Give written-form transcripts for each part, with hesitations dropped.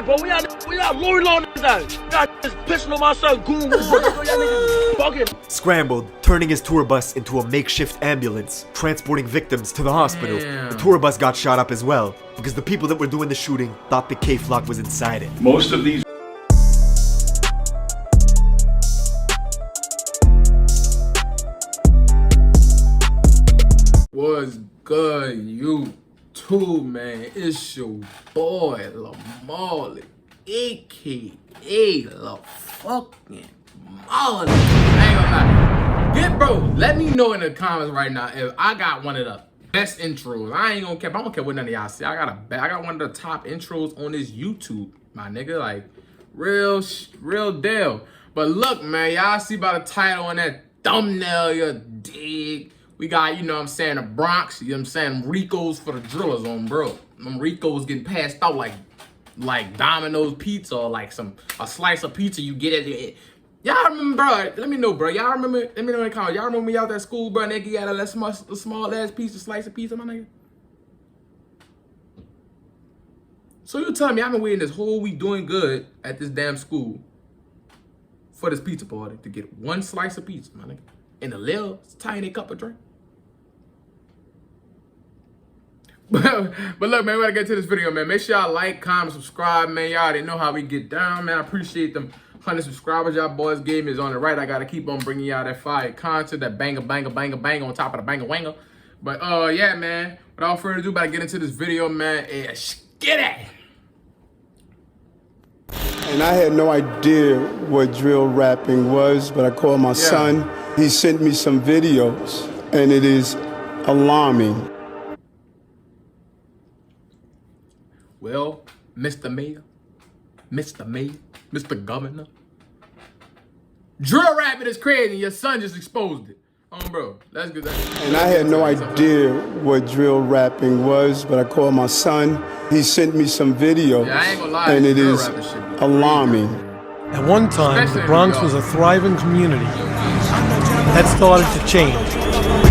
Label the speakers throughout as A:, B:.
A: bro. We out Lori Law niggas out. Y'all just pissing on my son, goon war. Y'all niggas fucking.
B: Scrambled, turning his tour bus into a makeshift ambulance, transporting victims to the hospital.
C: Damn.
B: The tour bus got shot up as well, because the people that were doing the shooting thought the K-Flock was inside it.
D: Most of these
C: What's good, YouTube, man? It's your boy, Lamar, aka La fucking Molly. I ain't gonna lie. Bro, let me know in the comments right now if I got one of the best intros. I ain't gonna care. I don't care what none of y'all see. I got one of the top intros on this YouTube, my nigga. Like, real deal. But look, man, y'all see by the title on that thumbnail, you dig? We got, you know what I'm saying, the Bronx, you know what I'm saying, Rico's for the drillers on, bro. Them Rico's getting passed out like Domino's pizza or like a slice of pizza you get at it. Y'all remember, bro? Let me know, bro. Y'all remember? Let me know in the comments. Y'all remember me out at school, bro? Nigga got a small ass slice of pizza, my nigga. So you telling me I've been waiting this whole week doing good at this damn school for this pizza party to get one slice of pizza, my nigga, and a little tiny cup of drink. But look, man, we gotta get to this video, man. Make sure y'all like, comment, subscribe, man. Y'all already know how we get down, man. I appreciate them 100 subscribers y'all boys gave me. Is on the right. I gotta keep on bringing y'all that fire content, that banger on top of the banger wanger. But yeah, man. Without further ado, about to get into this video, man. And get it.
E: And I had no idea what drill rapping was, but I called my son. He sent me some videos, and it is alarming.
C: Well, Mr. Mayor, Mr. Governor, drill rapping is crazy, and your son just exposed it. Bro, that's good.
E: And I had no idea what drill rapping was, but I called my son. He sent me some videos,
C: Yeah, I ain't gonna lie,
E: and it
C: drill
E: is
C: rapping shit be
E: alarming.
F: At one time,
C: Especially
F: the
C: in
F: Bronx
C: New
F: was
C: York.
F: a thriving community. That started to change.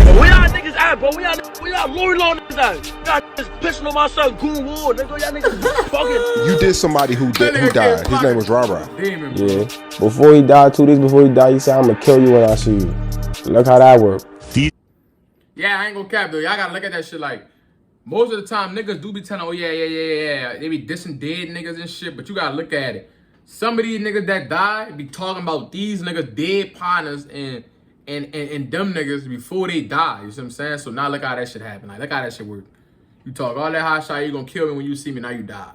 A: But we out niggas out, bro. We out Lori Law niggas out. Y'all just pissing on my son, goon war. Nigga, y'all niggas fucking.
G: You did somebody who died. His name was Rara.
C: Demon, bro.
H: Yeah. Before he died, 2 days before he died, he said, I'm gonna kill you when I see you. Look how that worked.
C: Yeah, I ain't gonna cap though. Y'all gotta look at that shit like, most of the time niggas do be telling, oh yeah. They be dissing dead niggas and shit, but you gotta look at it. Some of these niggas that died be talking about these niggas dead partners and them niggas before they die. You see what I'm saying? So now look how that shit happen. Like, look how that shit work. You talk all that hot shit, you gonna kill me when you see me, now you die.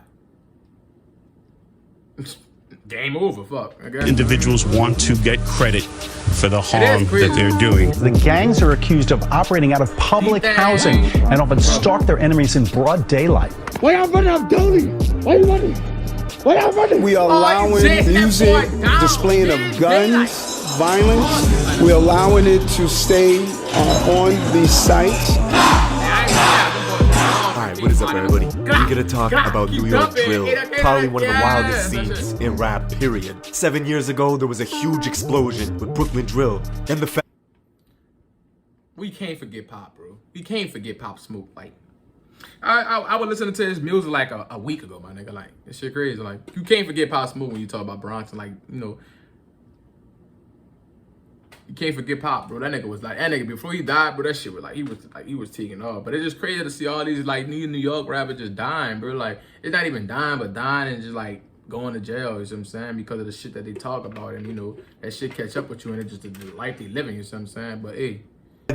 C: Game over, fuck. I guess.
I: Individuals want to get credit for the harm that they're doing.
J: The gangs are accused of operating out of public housing and often stalk their enemies in broad daylight.
A: Why y'all running? I'm telling you. Why you running? Why y'all running?
E: We are allowing music, displaying of guns, violence. We're allowing it to stay on these sites.
B: Alright, what is up, everybody? We're gonna talk about New York drill, probably one of the wildest scenes in rap, period. 7 years ago, there was a huge explosion with Brooklyn drill, and the fact
C: We can't forget Pop, bro. We can't forget Pop Smoke. Like, I was listening to his music like a week ago, my nigga. Like, this shit crazy. Like, you can't forget Pop Smoke when you talk about Bronx and, like, you know, you can't forget Pop, bro. That nigga was like, that nigga before he died, bro. That shit was like he was taking off. But it's just crazy to see all these like New York rappers just dying, bro. Like, it's not even dying, but dying and just like going to jail. You know what I'm saying? Because of the shit that they talk about, and you know that shit catch up with you, and it's just the life they living. You know what I'm saying? But hey.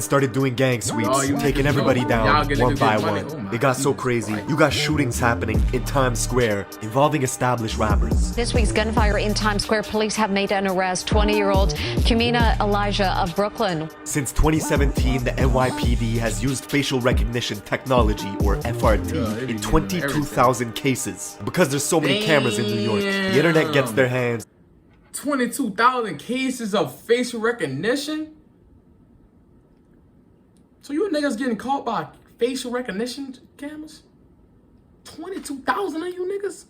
B: started doing gang sweeps, taking everybody down one by one. It got so crazy. You got shootings happening in Times Square involving established rappers.
K: This week's gunfire in Times Square, police have made an arrest. 20-year-old Kumina Elijah of Brooklyn.
B: Since 2017, the NYPD has used facial recognition technology, or FRT, in 22,000 cases. Because there's so many cameras in New York, the internet gets their hands.
C: 22,000 cases of facial recognition? So you niggas getting caught by facial recognition cameras? 22,000 of you niggas?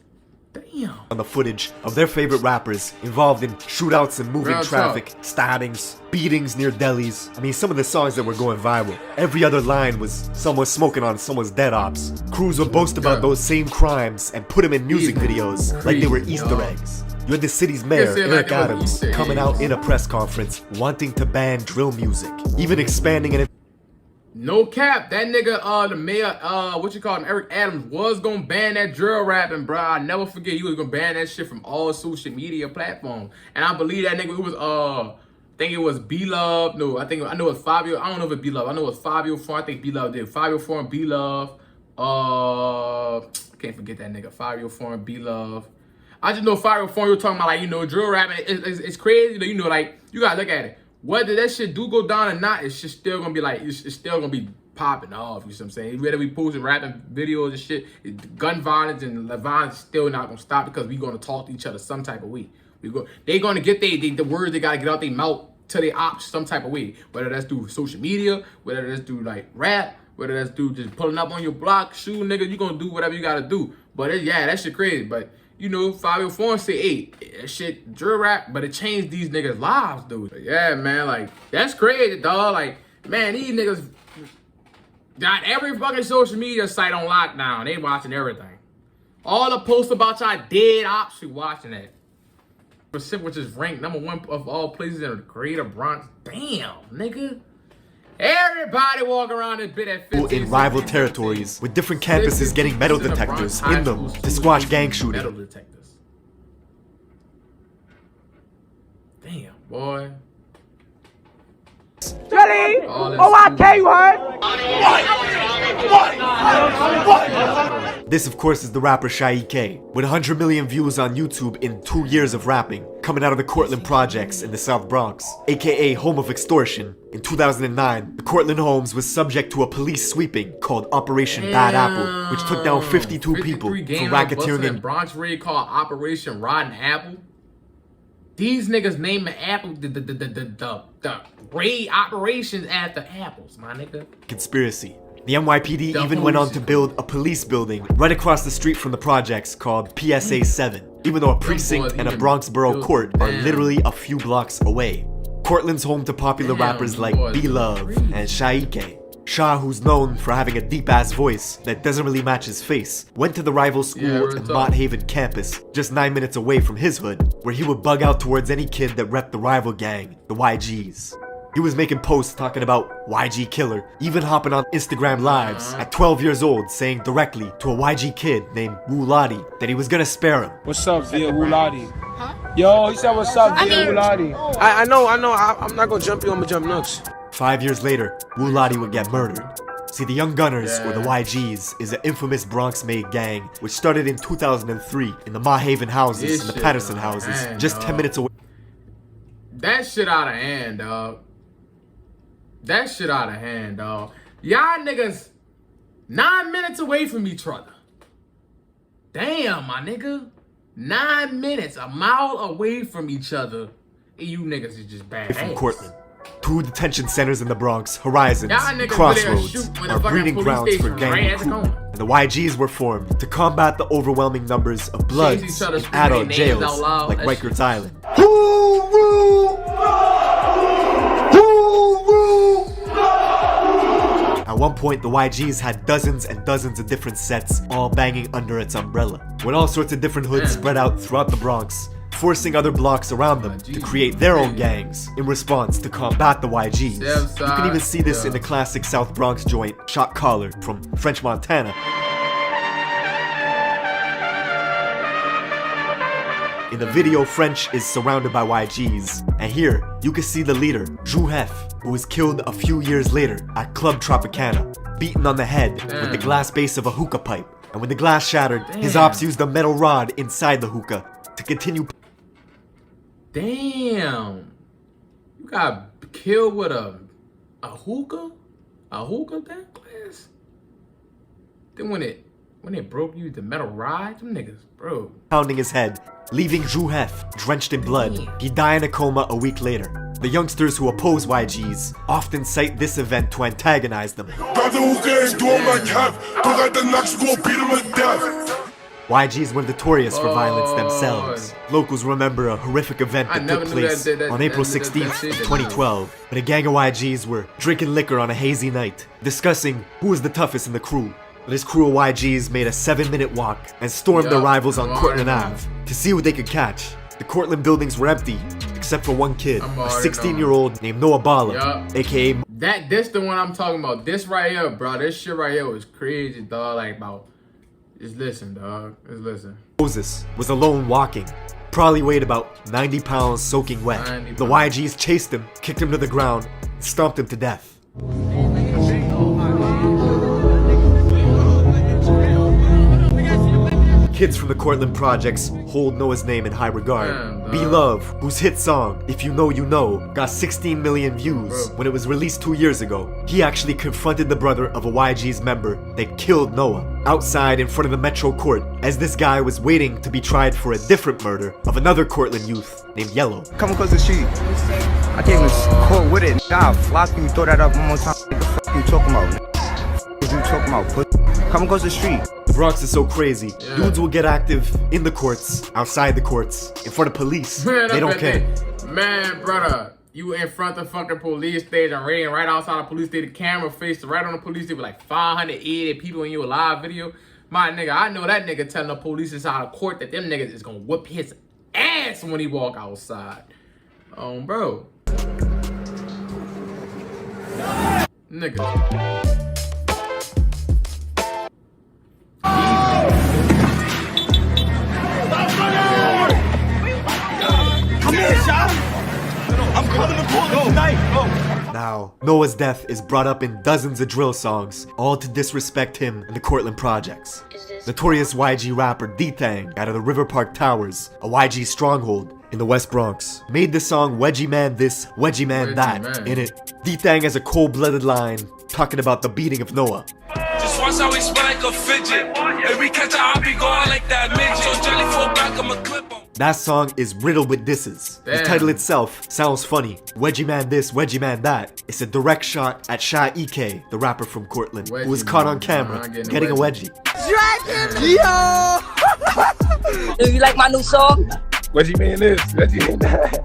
C: Damn.
B: on the footage of their favorite rappers involved in shootouts and moving
C: Real
B: traffic, stabbings, beatings near delis. I mean, some of the songs that were going viral. Every other line was someone smoking on someone's dead ops. Crews would boast about those same crimes and put them in music videos like they were Easter eggs. You had the city's mayor, Eric Adams, coming out in a press conference wanting to ban drill music, even expanding it.
C: No cap, that nigga, the mayor, Eric Adams was gonna ban that drill rapping, bro. I never forget he was gonna ban that shit from all social media platforms. And I believe that nigga, it was, I think it was B-Love. No, I know it's Fabio. I don't know if it's B-Love. I know it's Fabio 4. I think B-Love did. Fabio 4 and B-Love. I can't forget that nigga. Fabio 4 and B-Love. I just know Fabio 4, you were talking about, like, you know, drill rapping. It's crazy. You know, like, you gotta look at it. Whether that shit do go down or not, it's just still gonna be like, it's still gonna be popping off, you see what I'm saying? Whether we posting rapping videos and shit, gun violence and violence is still not gonna stop because we gonna talk to each other some type of way. They gonna get the words they gotta get out their mouth to their ops some type of way. Whether that's through social media, whether that's through like rap, whether that's through just pulling up on your block, shooting nigga, you gonna do whatever you gotta do. But yeah, that shit crazy. But you know, Fabio 4 say, hey, that shit drill rap, but it changed these niggas' lives, dude. But yeah, man, like, that's crazy, dog. Like, man, these niggas got every fucking social media site on lockdown. They watching everything. All the posts about y'all dead ops, you watching that. Which is ranked #1 of all places in the greater Bronx. Damn, nigga. Everybody walk around this bit at 15
B: in rival territories, with different campuses getting metal detectors in them to squash gang shooting.
C: Metal detectors. Damn, boy.
A: Jelly! OIK, you heard?
B: This, of course, is the rapper Shaik, with 100 million views on YouTube in 2 years of rapping, coming out of the Cortland projects in the South Bronx, aka home of extortion. In 2009, the Cortland Homes was subject to a police sweeping called Operation Bad Apple, which took down 52 people for racketeering
C: in Bronx raid called Operation Rotten Apple. These niggas named the apple the raid operations after apples, my nigga.
B: Conspiracy. The NYPD even went on to build a police building right across the street from the projects called PSA 7, even though a precinct and a Bronx borough court are literally a few blocks away. Cortland's home to popular rappers like B-Love and Shaik. Shah, who's known for having a deep-ass voice that doesn't really match his face, went to the rival school at Mott Haven campus, just 9 minutes away from his hood, where he would bug out towards any kid that repped the rival gang, the YGs. He was making posts talking about YG killer, even hopping on Instagram lives at 12 years old saying directly to a YG kid named Wuladi that he was gonna spare him.
D: What's up, via Wuladi? Huh? Yo, he said what's up, via Wuladi? I know, I'm not gonna jump you, I'm gonna jump nuts.
B: 5 years later, Wuladi would get murdered. See, the Young Gunners, or the YGs, is an infamous Bronx-made gang which started in 2003 in the Mott Haven houses and the Patterson houses, just 10 minutes away.
C: That shit out of hand, dog. That shit out of hand, dog. Y'all niggas 9 minutes away from each other. Damn, my nigga. 9 minutes, a mile away from each other. And you niggas is just bad.
B: From Cortland. 2 detention centers in the Bronx, Horizons, and Crossroads, are breeding grounds for gang recruitment. And the YGs were formed to combat the overwhelming numbers of Bloods in adult jails like Rikers Island. At one point, the YGs had dozens and dozens of different sets, all banging under its umbrella, with all sorts of different hoods spread out throughout the Bronx, forcing other blocks around them to create their own gangs in response to combat the YGs. You can even see this in the classic South Bronx joint, Shot Caller, from French Montana. In the video, French is surrounded by YGs, and here, you can see the leader, Jouhef, who was killed a few years later at Club Tropicana, beaten on the head with the glass base of a hookah pipe. And when the glass shattered, his ops used a metal rod inside the hookah to continue.
C: Damn. You got killed with a hookah? A hookah that glass? Then when it broke you the metal rod, them niggas, bro.
B: Pounding his head, leaving Jouhef drenched in blood. He died in a coma a week later. The youngsters who oppose YGs often cite this event to antagonize them. YGs were notorious for violence themselves. Locals remember a horrific event that took place on April 16th, 2012, when a gang of YGs were drinking liquor on a hazy night, discussing who was the toughest in the crew. This crew of YGs made a 7-minute walk and stormed their rivals on Cortland Ave to see who they could catch. The Cortland buildings were empty, except for one kid, a 16-year-old named Noah Bala, aka...
C: This the one I'm talking about. This right here, bro. This shit right here was crazy, dog. Like, about... Just listen, dog. Just listen.
B: Moses was alone walking. Probably weighed about 90 pounds soaking wet. The YGs chased him, kicked him to the ground, and stomped him to death. Kids from the Cortland projects hold Noah's name in high regard. Be Love, whose hit song, If You Know You Know, got 16 million views when it was released 2 years ago. He actually confronted the brother of a YG's member that killed Noah outside in front of the Metro Court as this guy was waiting to be tried for a different murder of another Cortland youth named Yellow.
L: Come across the street. I came to court with it. God, last time you throw that up one more time. What the fuck you talking about? What you talking about, pussy? Come across the street.
B: The Bronx is so crazy. Dudes will get active in the courts, outside the courts, in front of police. They don't care.
C: Man, brother, you in front of the fucking police station, right outside the police station, the camera faced right on the police station with like 580 people in your live video. My nigga, I know that nigga telling the police inside of court that them niggas is gonna whoop his ass when he walk outside. Bro. Nigga.
B: Now, Noah's death is brought up in dozens of drill songs, all to disrespect him and the Cortland projects. Notorious YG rapper D-Thang out of the River Park Towers, a YG stronghold in the West Bronx, made the song Wedgie Man This, Wedgie Man That. In it, D-Thang has a cold-blooded line talking about the beating of Noah.
M: Just once I spin like a fidget. If we catch I be going like that midget. So jelly fall back, I'm a clip on.
B: That song is riddled with disses. The title itself sounds funny. Wedgie Man This, Wedgie Man That. It's a direct shot at Shy EK, the rapper from Cortland, who was caught on camera getting a wedgie.
N: Yo! Do you like my new song?
L: Wedgie Man This, Wedgie Man That.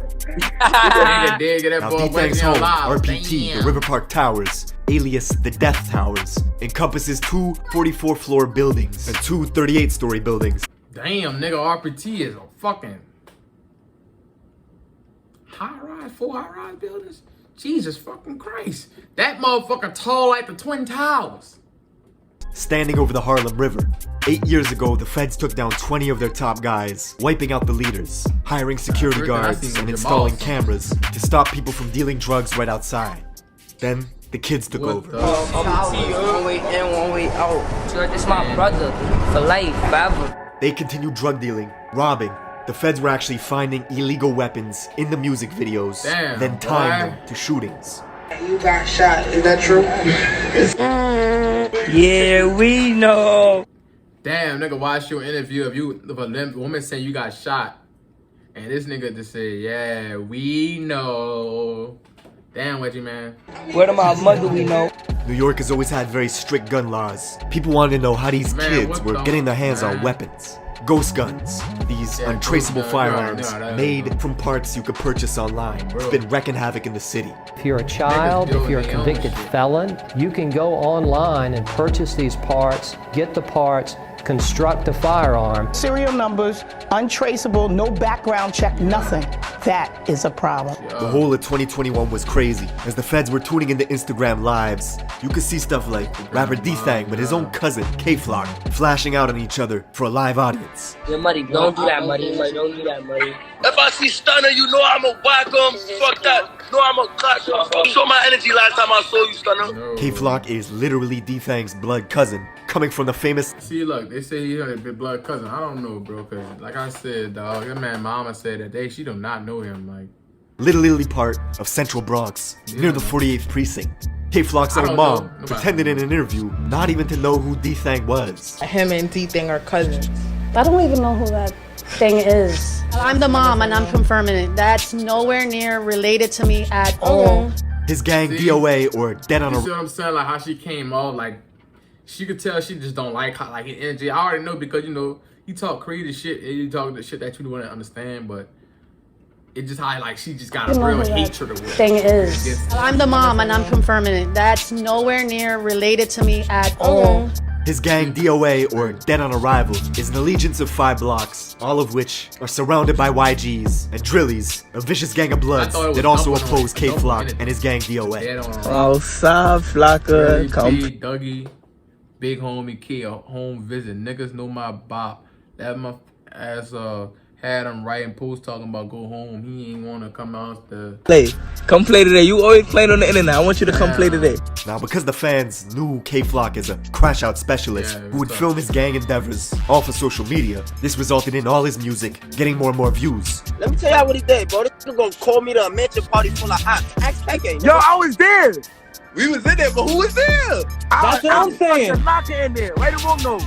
B: Now D-Thang's home, RPT, the River Park Towers, alias the Death Towers, encompasses 2 44-floor buildings and 2 38-story buildings.
C: Damn, nigga, RPT is a fucking high-rise, 4 high-rise buildings? Jesus fucking Christ. That motherfucker tall like the Twin Towers.
B: Standing over the Harlem River. 8 years ago, the feds took down 20 of their top guys, wiping out the leaders, hiring security guards, and installing cameras to stop people from dealing drugs right outside. Then, the kids took over.
N: One way in, one way out. So this my brother for life, forever.
B: They continued drug dealing, robbing. The feds were actually finding illegal weapons in the music videos, then tying them to shootings.
O: You got shot, is that true?
N: Yeah, we know.
C: Damn, nigga, watch your interview of a woman saying you got shot. And this nigga just said, yeah, we know. Damn, Wedgie Man.
N: Where to my mother we know.
B: New York has always had very strict gun laws. People wanted to know how these kids were getting their hands on weapons. Ghost guns, these untraceable firearms made from parts you could purchase online. It's been wrecking havoc in the city.
P: If you're a child, if you're a convicted felon, you can go online and purchase these parts, get the parts, construct a firearm.
Q: Serial numbers, untraceable, no background check, nothing. That is a problem.
B: The whole of 2021 was crazy. As the feds were tuning into Instagram lives, you could see stuff like rapper D-Thang with his own cousin, K-Flock, flashing out on each other for a live audience.
N: Yeah, Muddy, don't do that, Muddy. Don't do that, Muddy.
A: If I see Stunner, you know I'ma whack him. Fuck that. No, I'ma clash him. You saw my energy last time I saw you, Stunner.
B: K-Flock is literally D-Thang's blood cousin, coming from the famous...
C: See, look, they say he's a blood cousin. I don't know, bro, because like I said, dog, that man mama said that she do not know him, like...
B: Little Italy part of Central Bronx, near the 48th precinct. K-Flock's own mom pretended in an interview not even to know who D-Thang was.
R: Him and D-Thang are cousins.
S: I don't even know who that thing is. I'm the mom and I'm confirming it. That's nowhere near related to me at all.
B: His gang DOA or Dead on a...
C: You see what I'm saying? Like how she came off, like she could tell she just don't like his energy. I already know because, you know, he talk crazy shit. And he talk the shit that you wouldn't understand, but it just how like she just got a real hatred of it.
S: Thing is, I'm the mom and I'm confirming it. That's nowhere near related to me at all.
B: His gang DOA, or Dead on Arrival, is an allegiance of 5 blocks, all of which are surrounded by YGs and Drillies, a vicious gang of bloods that also oppose K-Flock and his gang DOA.
L: Oh, sup, Flocka? Come.
C: Dougie, big homie, kid, home visit. Niggas know my bop. That my ass had him writing posts talking about go home. He ain't wanna come out the
L: Come play today. You always playing on the internet. I want you to come play today.
B: Now, because the fans knew K-Flock as a crash-out specialist who would film his gang endeavors all for social media, this resulted in all his music getting more and more views.
T: Let me tell y'all what he did, bro. This nigga gonna call me to a mansion party full of hot. Ask KK.
A: Yo, I was there.
T: We was in there, but who was there?
A: That's what I'm saying. Locker in there. Right the wrong nose.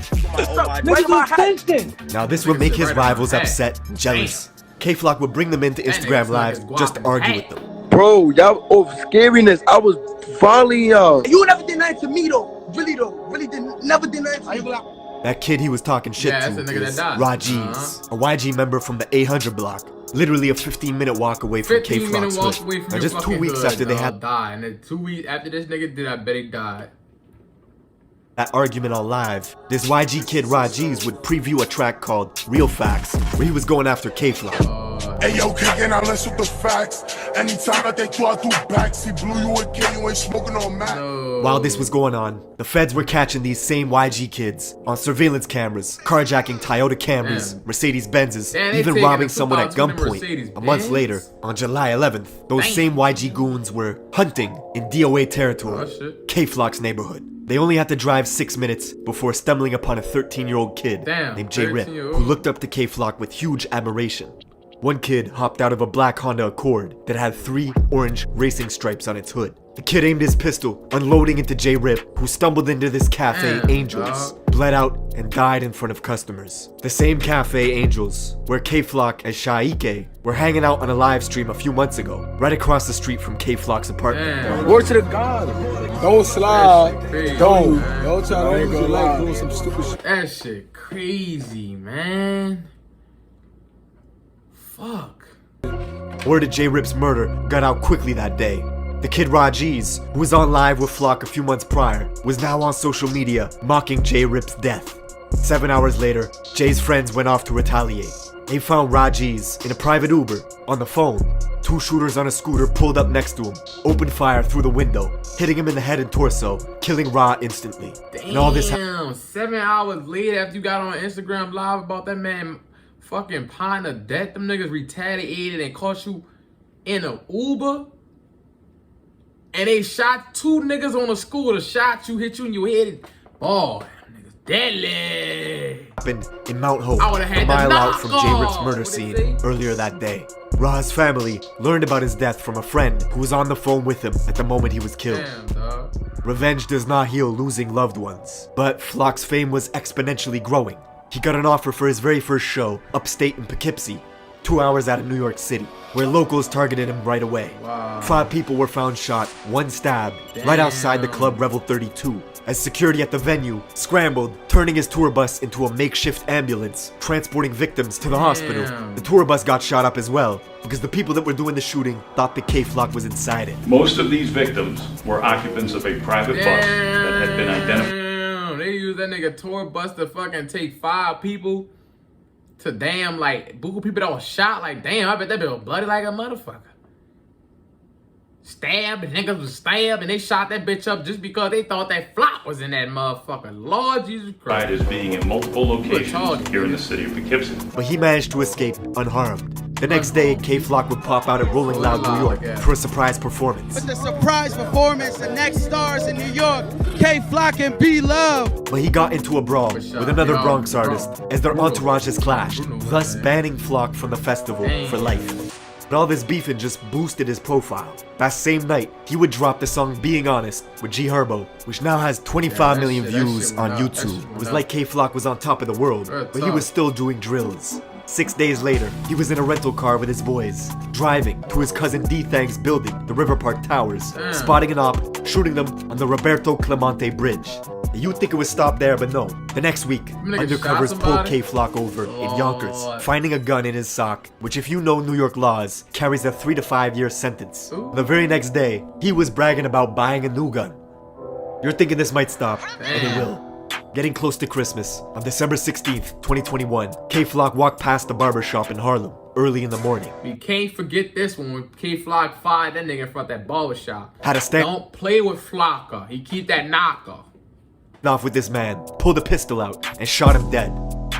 B: Now, this would make his rivals upset and jealous. K-Flock would bring them into Instagram Live just to argue with them.
T: Bro, y'all of scariness. I was following y'all. You never did nothing to me though. Really never did nothing to me.
B: That kid he was talking shit to is Rajiz, a YG member from the 800 block. Literally a 15-minute walk away from K-Flock's hood. Now, just 2 weeks after they had
C: died, and then 2 weeks after this nigga did, I bet he died.
B: That argument on Live, this YG kid Rajiz would preview a track called Real Facts, where he was going after K-Flock.
U: Hey yo, kicking out less with the facts. Anytime that they throw out through backs, he blew you a K, you ain't smoking on Mac.
B: While this was going on, the feds were catching these same YG kids on surveillance cameras, carjacking Toyota Camrys, Mercedes Benzes, even robbing someone at gunpoint. A month later, on July 11th, those same YG goons were hunting in DOA territory, K-Flock's neighborhood. They only had to drive 6 minutes before stumbling upon a 13-year-old kid named J Rip, who looked up to K-Flock with huge admiration. One kid hopped out of a black Honda Accord that had 3 orange racing stripes on its hood. The kid aimed his pistol, unloading into J Rip, who stumbled into this cafe, Angels, bled out, and died in front of customers. The same cafe, Angels, where K-Flock and Shaike were hanging out on a live stream a few months ago, right across the street from K-Flock's apartment.
D: Word to the God. Don't slide. Don't try to go like doing some stupid shit.
C: That shit crazy, man. Fuck.
B: Word of J Rip's murder got out quickly that day. The kid Rajiz, who was on Live with Flock a few months prior, was now on social media mocking J Rip's death. 7 hours later, Jay's friends went off to retaliate. They found Rajiz in a private Uber on the phone. 2 shooters on a scooter pulled up next to him, opened fire through the window, hitting him in the head and torso, killing Ra instantly.
C: Damn,
B: And all this
C: 7 hours later after you got on Instagram Live about that man fucking pine of death, them niggas retaliated and caught you in an Uber. And they shot 2 niggas on a scooter, shot you, hit you in your head. Oh, niggas deadly.
B: Happened in Mount Hope,
C: I would've had
B: a mile
C: the
B: out from J Rip's
C: knock-off.
B: murder scene earlier that day. Ra's family learned about his death from a friend who was on the phone with him at the moment he was killed.
C: Damn, dog.
B: Revenge does not heal losing loved ones, but Flock's fame was exponentially growing. He got an offer for his very first show, upstate in Poughkeepsie, 2 hours out of New York City, where locals targeted him right away.
C: Wow.
B: 5 people were found shot, 1 stabbed, right outside the club Revel 32, as security at the venue scrambled, turning his tour bus into a makeshift ambulance, transporting victims to the hospital. The tour bus got shot up as well, because the people that were doing the shooting thought the K-Flock was inside it.
V: Most of these victims were occupants of a private bus that had been identified.
C: They used that nigga tour bus to fucking take 5 people to damn, like, buku people that was shot. Like, damn, I bet that bitch was bloody like a motherfucker. Stabbed, and niggas was stabbed, and they shot that bitch up just because they thought that Flock was in that motherfucker. Lord Jesus Christ.
V: As being in multiple locations here in the city of Poughkeepsie.
B: But he managed to escape unharmed. The next day, K-Flock would pop out at Rolling Loud, New York for a surprise performance.
W: With the surprise performance, the next stars in New York, K-Flock and B-Love.
B: But he got into a brawl with another Bronx artist as their entourages clashed, thus banning Flock from the festival for life. But all this beefing just boosted his profile. That same night, he would drop the song Being Honest with G Herbo, which now has 25 million views on YouTube. It was like K-Flock was on top of the world, but he was still doing drills. 6 days later, he was in a rental car with his boys, driving to his cousin D-Thang's building, the River Park Towers, spotting an op, shooting them on the Roberto Clemente Bridge. You'd think it would stop there, but no. The next week, undercovers pulled K-Flock over in Yonkers, finding a gun in his sock, which if you know New York laws, carries a 3 to 5 year sentence. The very next day, he was bragging about buying a new gun. You're thinking this might stop, and it will. Getting close to Christmas, on December 16th, 2021, K-Flock walked past the barbershop in Harlem early in the morning.
C: We can't forget this one when K-Flock fired that nigga in front of that barbershop.
B: Had a stand.
C: Don't play with Flocka. He keep that knocker.
B: Off with this man, pulled a pistol out, and shot him dead.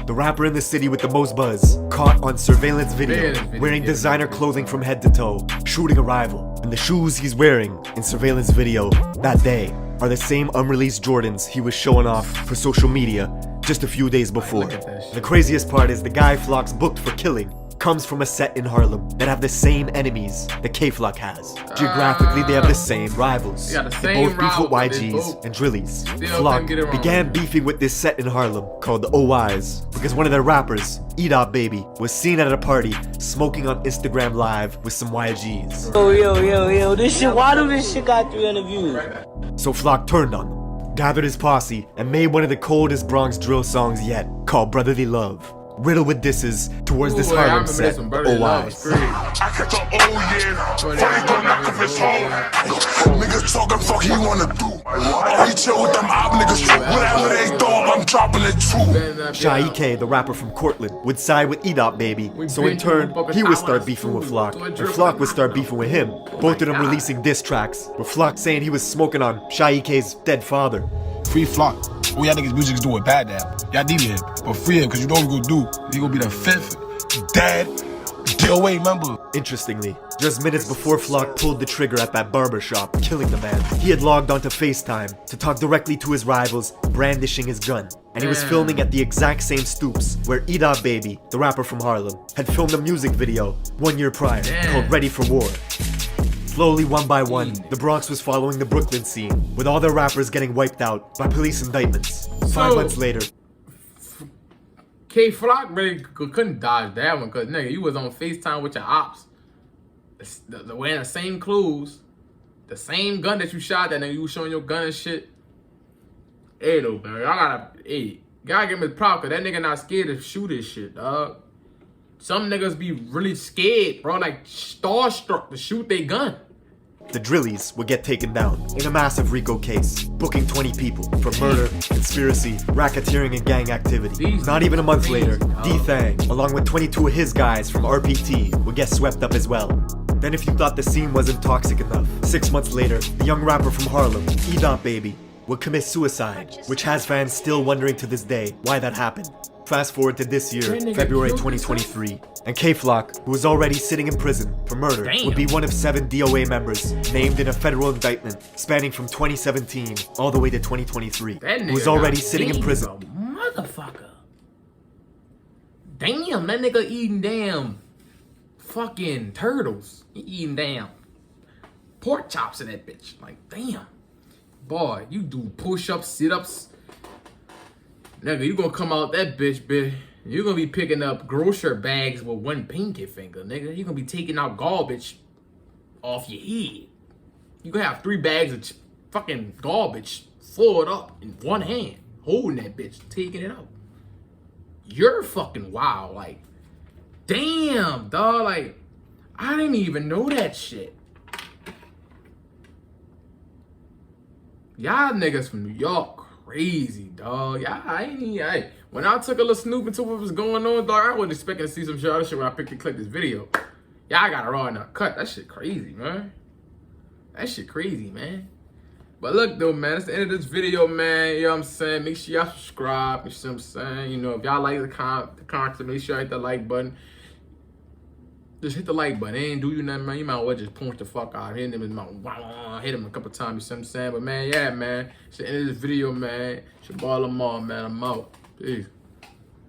B: The rapper in the city with the most buzz, caught on surveillance video, wearing designer clothing from head to toe, shooting a rival. And the shoes he's wearing in surveillance video that day are the same unreleased Jordans he was showing off for social media just a few days before. The craziest part is the guy Flock's booked for killing comes from a set in Harlem that have the same enemies that K-Flock has. Geographically, they have the same rivals. They both beef with YGs and Drillies. Flock began beefing with this set in Harlem called the OYs because one of their rappers, E-Dot Baby, was seen at a party smoking on Instagram Live with some YGs.
F: Yo, this shit, why do this shit got 300 views?
B: So Flock turned on them, gathered his posse, and made one of the coldest Bronx drill songs yet, called Brotherly Love. Riddled with disses towards this Harlem set, the OYs.
U: I catch a niggas talking fuck he wanna do. He chill with them op niggas. Whatever they thought, I'm dropping it too.
B: Shy EK, the rapper from Cortland, would side with E-Dot Baby, so in turn, he would start beefing with Flock, and Flock would start beefing with him. Both of them releasing diss tracks, with Flock saying he was smoking on Shy EK's dead father.
D: Free Flock. All y'all niggas music's doing bad now. Y'all need him, but free him, cause you know what we gonna do. He gonna be the 5th dead DOA member.
B: Interestingly, just minutes before Flock pulled the trigger at that barbershop, killing the man, he had logged onto FaceTime to talk directly to his rivals, brandishing his gun. And he was filming at the exact same stoops where E-Dot Baby, the rapper from Harlem, had filmed a music video 1 year prior called Ready for War. Slowly, one by one, the Bronx was following the Brooklyn scene, with all their rappers getting wiped out by police indictments. 5 months later,
C: K-Flock really couldn't dodge that one, cause nigga, you was on FaceTime with your ops, wearing the same clothes, the same gun that you shot that nigga, you was showing your gun and shit. Hey though, man, gotta give him his props, cause that nigga not scared to shoot his shit, dog. Some niggas be really scared, bro, like starstruck to shoot their gun.
B: The Drillies would get taken down in a massive Rico case, booking 20 people for murder, conspiracy, racketeering, and gang activity. Not even a month later, D-Thang, along with 22 of his guys from RPT, would get swept up as well. Then if you thought the scene wasn't toxic enough, 6 months later, the young rapper from Harlem, E-Dot Baby, would commit suicide, which has fans still wondering to this day why that happened. Fast forward to this year, February 2023, and K-Flock, who was already sitting in prison for murder, would be one of 7 DOA members named in a federal indictment spanning from 2017 all the way to 2023. Who was already sitting in prison.
C: Motherfucker. Damn, that nigga eating damn fucking turtles. He eating damn pork chops in that bitch. Like, damn. Boy, you do push-ups, sit-ups. Nigga, you gonna come out that bitch. You gonna be picking up grocery bags with one pinky finger, nigga. You gonna be taking out garbage off your head. You gonna have 3 bags of fucking garbage full up in one hand, holding that bitch, taking it out. You're fucking wild, like, damn, dog, like, I didn't even know that shit. Y'all niggas from New York crazy, dog. When I took a little snoop into what was going on, dog, I wasn't expecting to see some other shit when I picked and clicked this video. Y'all got it raw and cut. That shit crazy, man. That shit crazy, man. But look, though, man, that's the end of this video, man. You know what I'm saying? Make sure y'all subscribe. You see what I'm saying? You know, if y'all like the content, make sure y'all hit the like button. Just hit the like button. It ain't do you nothing, man. You might as well just punch the fuck out. Hit him a couple times, you see what I'm saying? But, man, yeah, man. It's the end of this video, man. It's your boy Lamar, man. I'm out. Peace.